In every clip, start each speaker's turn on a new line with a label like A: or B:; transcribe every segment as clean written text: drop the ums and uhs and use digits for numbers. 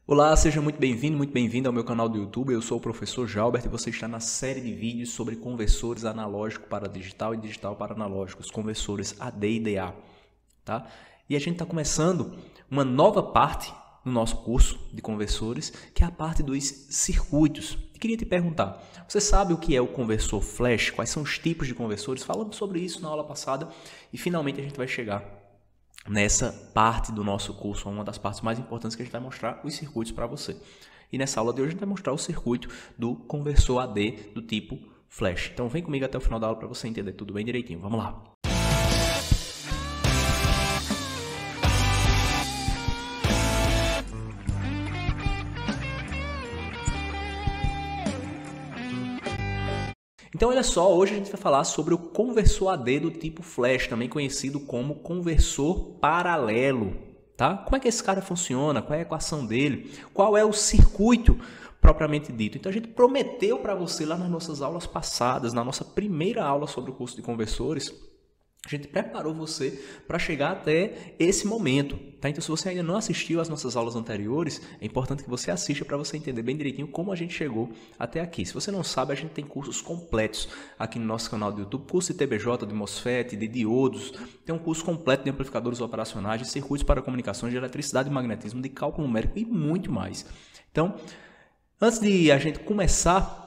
A: Olá, seja muito bem-vindo ao meu canal do YouTube. Eu sou o professor Jalbert e você está na série de vídeos sobre conversores analógico para digital e digital para analógico, os conversores AD e DA, tá? E a gente está começando uma nova parte no nosso curso de conversores, que é a parte dos circuitos. Eu queria te perguntar, você sabe o que é o conversor flash? Quais são os tipos de conversores? Falamos sobre isso na aula passada e finalmente a gente vai chegar nessa parte do nosso curso, uma das partes mais importantes que a gente vai mostrar os circuitos para você. E nessa aula de hoje a gente vai mostrar o circuito do conversor AD do tipo flash. Então vem comigo até o final da aula para você entender tudo bem direitinho. Vamos lá! Então olha só, hoje a gente vai falar sobre o conversor AD do tipo flash, também conhecido como conversor paralelo, tá? Como é que esse cara funciona? Qual é a equação dele? Qual é o circuito propriamente dito? Então a gente prometeu para você lá nas nossas aulas passadas, na nossa primeira aula sobre o curso de conversores, a gente preparou você para chegar até esse momento, tá? Então se você ainda não assistiu às nossas aulas anteriores, é importante que você assista para você entender bem direitinho como a gente chegou até aqui. Se você não sabe, a gente tem cursos completos aqui no nosso canal do YouTube, curso de TBJ, de MOSFET, de diodos, tem um curso completo de amplificadores operacionais, de circuitos para comunicações, de eletricidade e magnetismo, de cálculo numérico e muito mais. Então, antes de a gente começar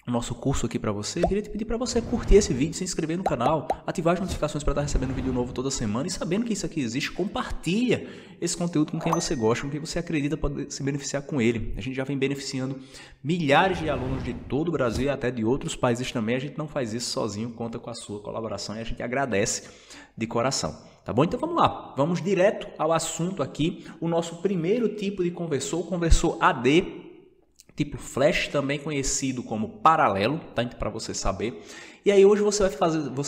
A: o nosso curso aqui para você, eu queria te pedir para você curtir esse vídeo, se inscrever no canal, ativar as notificações para estar recebendo vídeo novo toda semana e sabendo que isso aqui existe, compartilha esse conteúdo com quem você gosta, com quem você acredita pode se beneficiar com ele. A gente já vem beneficiando milhares de alunos de todo o Brasil e até de outros países também. A gente não faz isso sozinho, conta com a sua colaboração e a gente agradece de coração. Tá bom? Então vamos lá, vamos direto ao assunto aqui. O nosso primeiro tipo de conversor, o conversor AD, tipo flash, também conhecido como paralelo, tá? Então, para você saber. E aí hoje você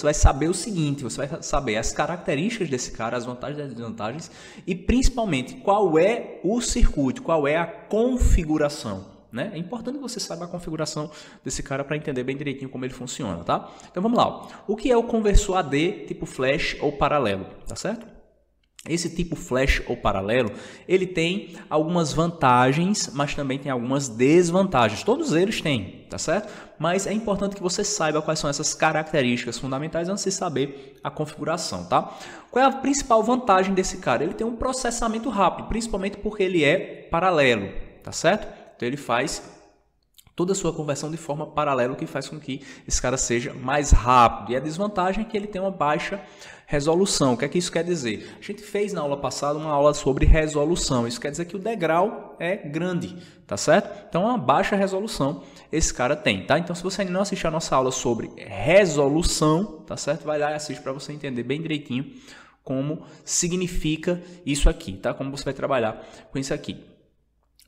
A: vai saber o seguinte, você vai saber as características desse cara, as vantagens e as desvantagens e principalmente qual é o circuito, qual é a configuração, né? É importante que você saiba a configuração desse cara para entender bem direitinho como ele funciona, tá? Então vamos lá. O que é o conversor AD tipo flash ou paralelo, tá certo? Esse tipo flash ou paralelo, ele tem algumas vantagens, mas também tem algumas desvantagens. Todos eles têm, tá certo? Mas é importante que você saiba quais são essas características fundamentais antes de saber a configuração, tá? Qual é a principal vantagem desse cara? Ele tem um processamento rápido, principalmente porque ele é paralelo, tá certo? Então ele faz toda a sua conversão de forma paralela, o que faz com que esse cara seja mais rápido. E a desvantagem é que ele tem uma baixa resolução. O que é que isso quer dizer? A gente fez na aula passada uma aula sobre resolução. Isso quer dizer que o degrau é grande, tá certo? Então, uma baixa resolução esse cara tem, tá? Então, se você ainda não assistiu a nossa aula sobre resolução, tá certo? Vai lá e assiste para você entender bem direitinho como significa isso aqui, tá? Como você vai trabalhar com isso aqui.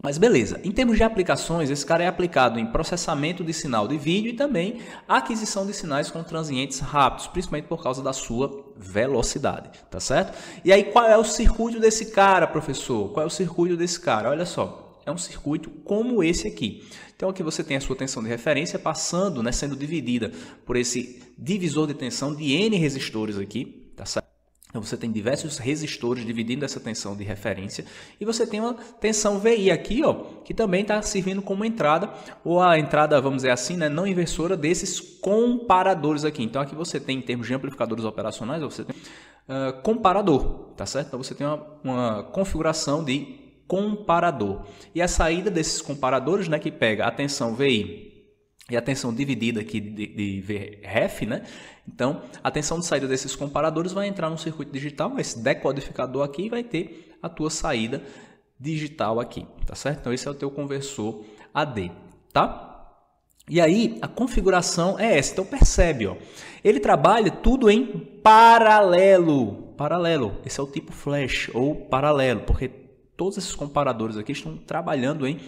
A: Mas beleza, em termos de aplicações, esse cara é aplicado em processamento de sinal de vídeo e também aquisição de sinais com transientes rápidos, principalmente por causa da sua velocidade, tá certo? E aí qual é o circuito desse cara, professor? Qual é o circuito desse cara? Olha só, é um circuito como esse aqui. Então aqui você tem a sua tensão de referência passando, né, sendo dividida por esse divisor de tensão de N resistores aqui, tá certo? Então você tem diversos resistores dividindo essa tensão de referência e você tem uma tensão VI aqui, ó, que também está servindo como entrada, ou a entrada, vamos dizer assim, né, não inversora desses comparadores aqui. Então aqui você tem, em termos de amplificadores operacionais, você tem comparador, tá certo? Então você tem uma configuração de comparador. E a saída desses comparadores, né, que pega a tensão VI e a tensão dividida aqui de VREF, né? Então, a tensão de saída desses comparadores vai entrar no circuito digital, esse decodificador aqui vai ter a tua saída digital aqui, tá certo? Então, esse é o teu conversor AD, tá? E aí, a configuração é essa. Então, percebe, ó, ele trabalha tudo em paralelo. Paralelo, esse é o tipo flash ou paralelo, porque todos esses comparadores aqui estão trabalhando em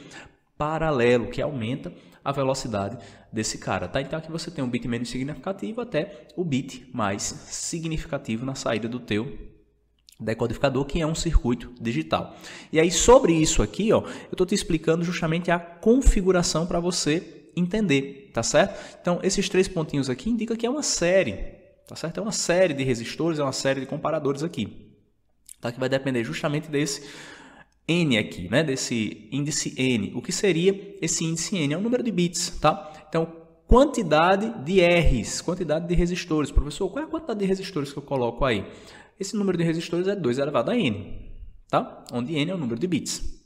A: paralelo, que aumenta a velocidade desse cara, tá? Então aqui você tem um bit menos significativo até o bit mais significativo na saída do teu decodificador, que é um circuito digital. E aí sobre isso aqui, ó, eu estou te explicando justamente a configuração para você entender, tá certo? Então esses três pontinhos aqui indicam que é uma série, tá certo? É uma série de resistores, é uma série de comparadores aqui, tá? Que vai depender justamente desse N aqui, né? Desse índice N. O que seria esse índice N? É o número de bits, tá? Então, quantidade de R's, quantidade de resistores. Professor, qual é a quantidade de resistores que eu coloco aí? Esse número de resistores é 2 elevado a N, tá? Onde N é o número de bits.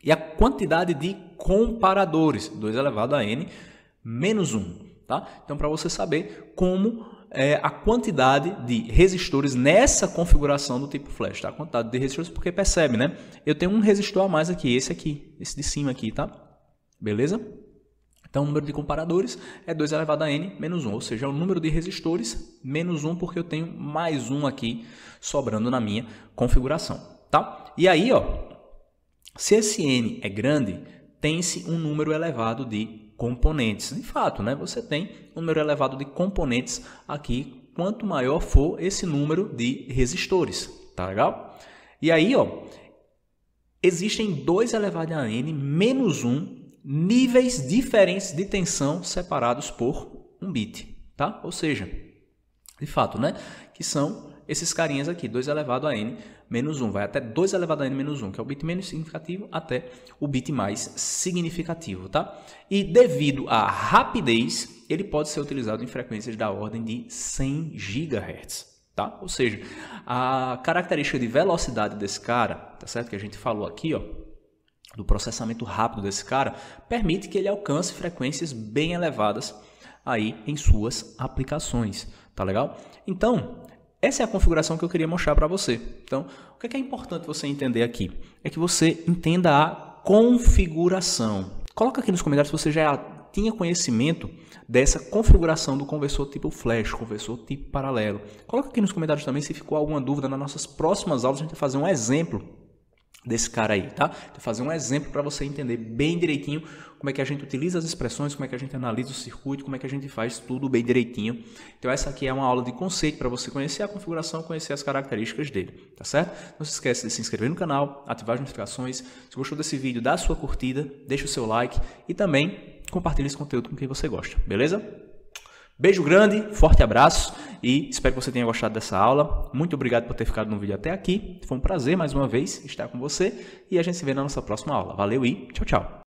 A: E a quantidade de comparadores, 2 elevado a N menos 1, tá? Então, para você saber como a quantidade de resistores nessa configuração do tipo flash, tá? A quantidade de resistores, porque percebe, né? Eu tenho um resistor a mais aqui, esse de cima aqui, tá? Beleza? Então, o número de comparadores é 2 elevado a N menos 1, ou seja, é o número de resistores menos 1, porque eu tenho mais um aqui sobrando na minha configuração, tá? E aí, ó, se esse N é grande, tem-se um número elevado de componentes. De fato, né? Você tem um número elevado de componentes aqui, quanto maior for esse número de resistores, tá legal? E aí, ó, existem 2 elevado a N menos 1 níveis diferentes de tensão separados por um bit, tá? Ou seja, de fato, né? Que são esses carinhas aqui, 2 elevado a N menos 1, vai até 2 elevado a N menos 1, que é o bit menos significativo, até o bit mais significativo, tá? E devido à rapidez, ele pode ser utilizado em frequências da ordem de 100 GHz, tá? Ou seja, a característica de velocidade desse cara, tá certo? Que a gente falou aqui, ó, do processamento rápido desse cara, permite que ele alcance frequências bem elevadas aí em suas aplicações, tá legal? Então, essa é a configuração que eu queria mostrar para você. Então, o que é importante você entender aqui? É que você entenda a configuração. Coloca aqui nos comentários se você já tinha conhecimento dessa configuração do conversor tipo flash, conversor tipo paralelo. Coloca aqui nos comentários também se ficou alguma dúvida. Nas nossas próximas aulas a gente vai fazer um exemplo desse cara aí, tá? Vou fazer um exemplo para você entender bem direitinho como é que a gente utiliza as expressões, como é que a gente analisa o circuito, como é que a gente faz tudo bem direitinho. Então essa aqui é uma aula de conceito para você conhecer a configuração, conhecer as características dele, tá certo? Não se esqueça de se inscrever no canal, ativar as notificações. Se gostou desse vídeo, dá a sua curtida, deixa o seu like e também compartilhe esse conteúdo com quem você gosta, beleza? Beijo grande, forte abraço e espero que você tenha gostado dessa aula. Muito obrigado por ter ficado no vídeo até aqui. Foi um prazer mais uma vez estar com você e a gente se vê na nossa próxima aula. Valeu e tchau, tchau.